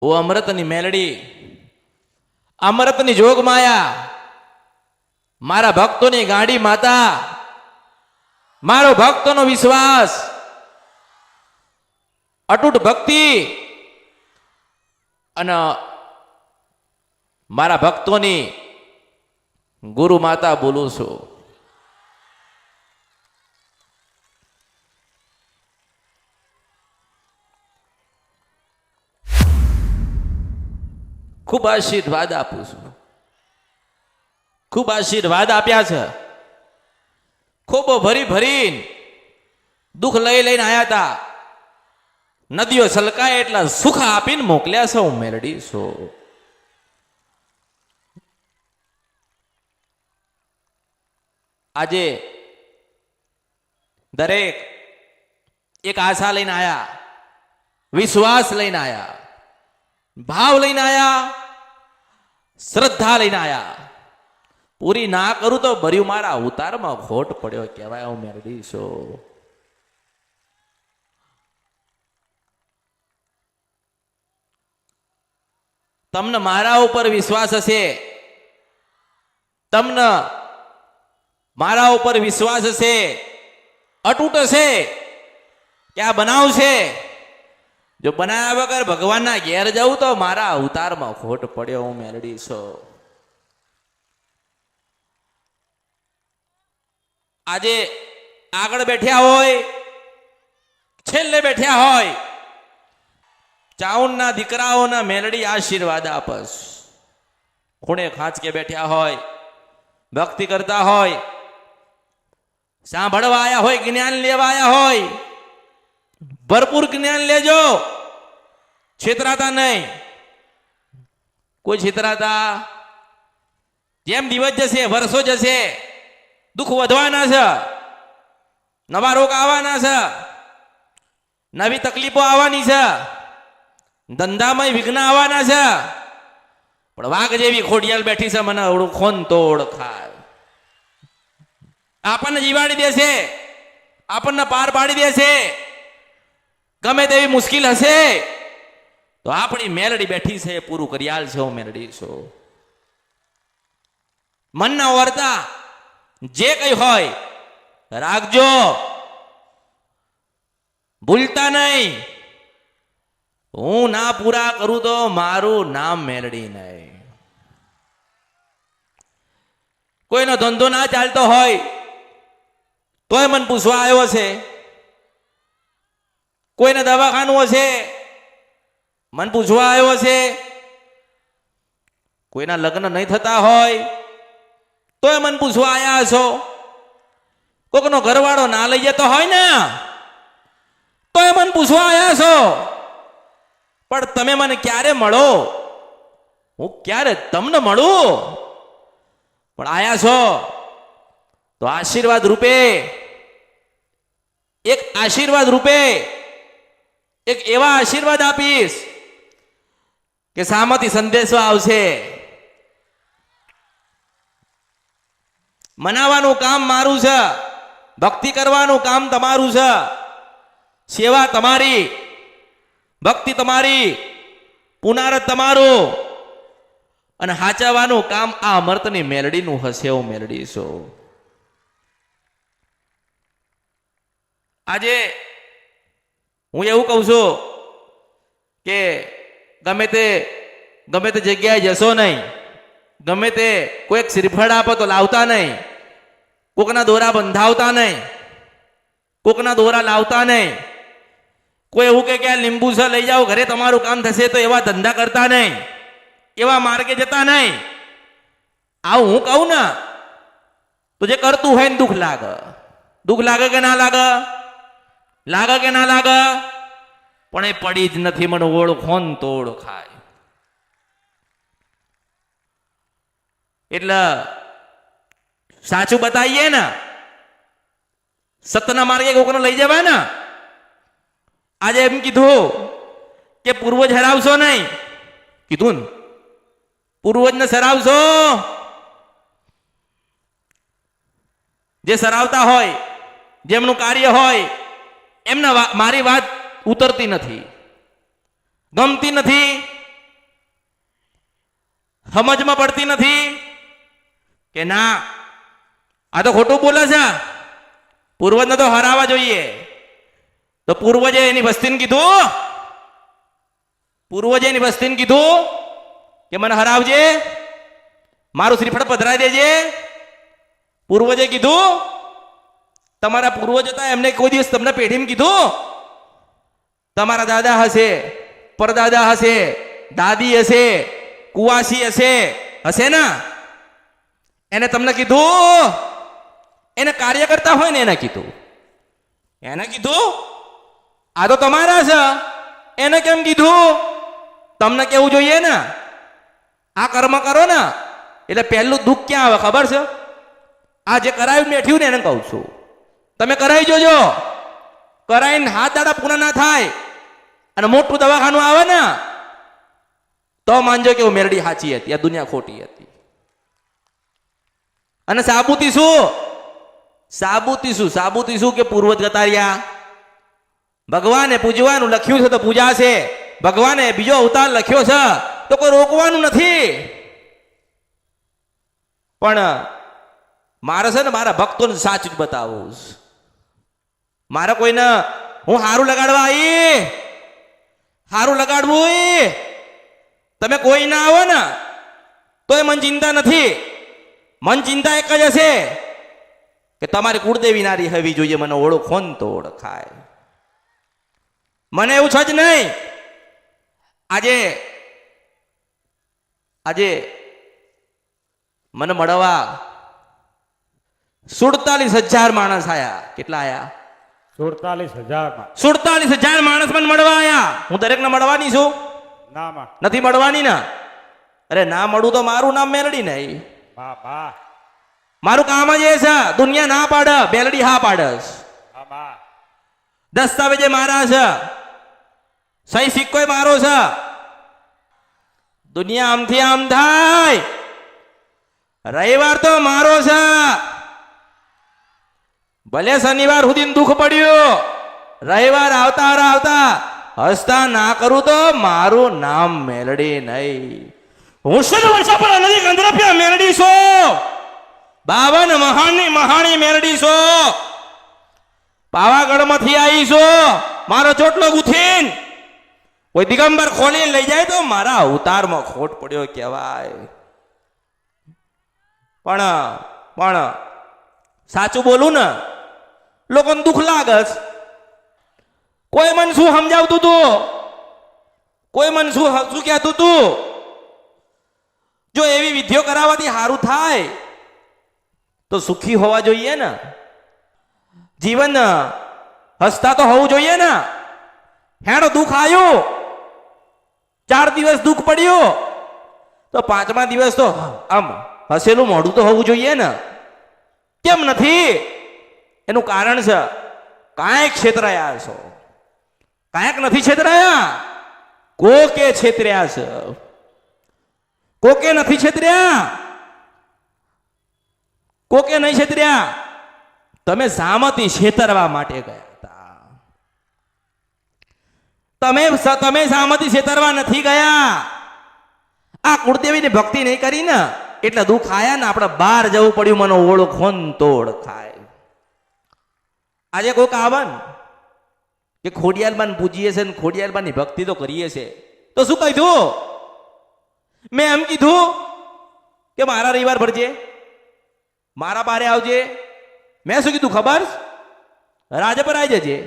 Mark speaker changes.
Speaker 1: ઓ અમૃતની મેલડી, અમૃતની જોગ માયા, મારા ભક્તોની ગાડી માતા, મારો ભક્તોનો વિશ્વાસ, અતૂટ ભક્તિ અને મારા ભક્તોની ગુરુ માતા બોલું છું. ખૂબ આશીર્વાદ આપું છું. ખૂબ આશીર્વાદ આપ્યા છે. ખૂબ ભરી ભરીને દુઃખ લઈ લઈને આયા હતા. નદીઓ છલકાય એટલા સુખ આપીને મોકલ્યા છે. હું મેલડી છું. આજે દરેક એક આશા લઈને આયા, વિશ્વાસ લઈને આયા, ભાવ લઈને આયા, શ્રદ્ધા લઈને આયા. પૂરી ના કરું તો ભર્યું મારા અવતારમાં ખોટ પડ્યો કહેવાય. હું મેલડી છું. તમને મારા ઉપર વિશ્વાસ હશે, તમને મારા ઉપર વિશ્વાસ હશે, અતૂટ હશે કે આ બનાવશે. જો બનાવ્યા વગર ભગવાનના ઘેર જવું તો મારા અવતારમાં ખોટ પડ્યો. હું મેલડી છું. આજે આગળ બેઠ્યા હોય, છેલ્લે બેઠ્યા હોય, ચાઉનના દીકરાઓના મેલડી આશીર્વાદ આપસ. ખૂણે ખાંચકે બેઠ્યા હોય, ભક્તિ કરતા હોય, સાંભળવા આયા હોય, જ્ઞાન લેવા આયા હોય, ભરપૂર જ્ઞાન લેજો. છેતરાતા નહીં. કોઈ છેતરાતા, જેમ દિવસ જશે, વર્ષો જશે, દુઃખ વધવાના છે, નવા રોગ આવવાના છે, નવી તકલીફો આવવાની છે, ધંધામાં વિઘ્ન આવવાના છે. પણ વાઘ જેવી ખોડિયાલ બેઠી છે, મને ઓળખોન તો ઓળખાય. આપણને જીવાડી દેશે, આપણને પાર પાડી દેશે. ગમે તેવી મુશ્કેલ હશે તો આપણી મેલડી બેઠી છે, પૂરું કરિયાલ છે. હું મેલડી છું. મનના વર્તા જે કઈ હોય રાખજો, ભૂલતા નહીં. હું ના પૂરા કરું તો મારું નામ મેલડી નહીં. કોઈનો ધંધો ના ચાલતો હોય તોય મને પૂછવા આવ્યો છે. કોઈને દવાખાનું હશે, મન પૂછવા આવ્યો છે. કોઈના લગ્ન નહીં થતા હોય તોય મન પૂછવા આવ્યા છો. કોકનો ઘરવાળો ના લઈ જતો હોય ને તોય મન પૂછવા આવ્યા છો. પણ તમે મને ક્યારે મળો, હું ક્યારે તમને મળું. પણ આયા છો તો આશીર્વાદ રૂપે, એક આશીર્વાદ રૂપે એક એવા આશીર્વાદ આપીશ કે સામેથી સંદેશો આવશે. મનાવાનું કામ મારું છે, ભક્તિ કરવાનું કામ તમારું છે, સેવા તમારી, ભક્તિ તમારી, પુનારત તમારું, અને હાચવવાનું કામ આ અમૃતની મેલડીનું હશે. હું મેલડી છું. આજે હું એવું કહું છું કે ગમે તે જગ્યાએ જશો નહીં, ગમે તે કોઈક શ્રીફળ આપો તો લાવતા નહીં, કોકના દોરા બંધાવતા નહીં, કોકના દોરા લાવતા નહીં. કોઈ એવું કે આ લીંબુ છે લઈ જાઓ ઘરે તમારું કામ થશે, તો એવા ધંધા કરતા નહીં, એવા માર્ગે જતા નહીં. આવું હું કહું ને તો જે કરતું હોય ને દુઃખ લાગે. દુઃખ લાગે કે ના લાગે? લાગે કે ના લાગે? પણ એ પડી જ નથી. મને ઓળખો ને તો ઓળખાય. એટલે સાચું બતાવીએ ને, સત્યના માર્ગે કોકને લઈ જવાય ને. આજે એમ કીધું કે પૂર્વજ હરાવશો નહીં, કીધું ને પૂર્વજને સરાવશો. જે સરાવતા હોય, જેમનું કાર્ય હોય, એમને મારી વાત ઉતરતી નથી, ગમતી નથી, સમજમાં પડતી નથી કે ના આ તો ખોટું બોલે છે, પૂર્વજને તો હરાવવા જોઈએ. તો પૂર્વજે એની વસ્તીને કીધું, પૂર્વજે એની વસ્તીને કીધું કે મને હરાવજે, મારું શ્રીફળ પધરાવી દેજે. પૂર્વજે કીધું, તમારા પૂર્વજ હતા એમને કોઈ દિવસ તમને પેઢીમાં કીધું તમારા દાદા હશે, પરદાદા હશે, દાદી હશે, કુવાસી હશે, હશે ને, એને તમને કીધું? એને કાર્ય કરતા હોય ને એને કીધું. એને કીધું આ તો તમારા છે, એને કેમ કીધું? તમને કેવું જોઈએ ને, આ કર્મ કરો ને એટલે પહેલું દુઃખ ક્યાં આવે ખબર છે? આ જે કરાયું બેઠ્યું ને એને કહું છું, તમે કરાવી જોજો. કરાઈને હાથ દાડા પૂરા ના થાય અને મોટું દવાખાનું આવે ને તો માનજો કે મેરડી સાચી હતી, આ દુનિયા ખોટી હતી. અને સાબુતી શું? સાબુતી શું? સાબુતી શું કે પૂર્વજ જતા રહ્યા, ભગવાને પૂજવાનું લખ્યું છે તો પૂજા છે, ભગવાને બીજો અવતાર લખ્યો છે તો કોઈ રોકવાનું નથી. પણ મારે છે ને મારા ભક્તોને સાચું જ બતાવું. મારે કોઈને હું હારું લગાડવા આવી, હારું લગાડવું, તમે કોઈ ના આવો ને તો એ મન ચિંતા નથી. મન ચિંતા એક જ હશે કે તમારી કુળદેવી નારી હવી જોઈએ, મને ઓળખો ને તો ઓળખાય. મને એવું છે જ નહીં. આજે આજે મને મળવા 47,000 માણસ આયા. કેટલા આયા?
Speaker 2: 47,000
Speaker 1: 47,000 માણસ મને મળવા આયા. હું દરેકને મળવાની છું? નથી મળવાની ને. અરે ના મળું તો મારું નામ મેલડી નહીં. મારું કામ જ એ છે, દુનિયા ના પાડે, બેલડી હા પાડસ. દસ્તાવેજે મારા છે, સહી સિક્કો મારો છે. દુનિયા આમથી આમ થાય, રવિવાર તો મારો છે. ભલે શનિવાર સુધી દુઃખ પડ્યું, રવિવાર આવતા આવતા હસતા ના કરું તો મારું નામ મેલડી નહીં. હું શું વર્ષા પર નદી ગંધરપ્યા મેલડી છો, 52 મહાની મહાણી મેલડી છો. પાવાગઢ માંથી આવી છો, મારો ચોટલો ગુથીન કોઈ દિગંબર ખોલીને લઈ જાય તો મારા અવતારમાં ખોટ પડ્યો કહેવાય. પણ સાચું બોલું ને લોકોને દુઃખ લાગે. કોઈ મને શું સમજાવતું તું, કોઈ મને શું કહેતું તું, જો એવી વિધિઓ કરાવવાથી સારું થાય તો સુખી હોવા જોઈએ ને, જીવન હસતા તો હોવું જોઈએ ને. હેડો દુઃખ આવ્યું, 4 દિવસ દુઃખ પડ્યું તો 5મા દિવસ તો આમ હસેલું મોઢું તો હોવું જોઈએ ને. કેમ નથી? એનું કારણ છે કાંઈક છેતરાયા છો, કાંઈક નથી છેતરાયા. કોકે છેતર્યા છે, કોકે નથી છેતર્યા, કોકે નહીં છેતર્યા. તમે સામતી છેતરવા માટે ગયા હતા. તમે સામતી છેતરવા નથી ગયા. આ કુળદેવીની ભક્તિ નહીં કરી ને એટલે દુઃખ આયા ને. આપણે બહાર જવું પડ્યું, મને ઓળખો ને તો ઓળખાય. આજે કોઈક આવન કે ખોડિયાલબાન પૂજીએ છે ને ખોડિયાલબાની ભક્તિ તો કરીએ છે તો શું કીધું? મેં એમ કીધું કે મારા રવિવાર ભરજે, મારા બારે આવજે. મેં શું કીધું ખબર? રાજે પર આવી જજે.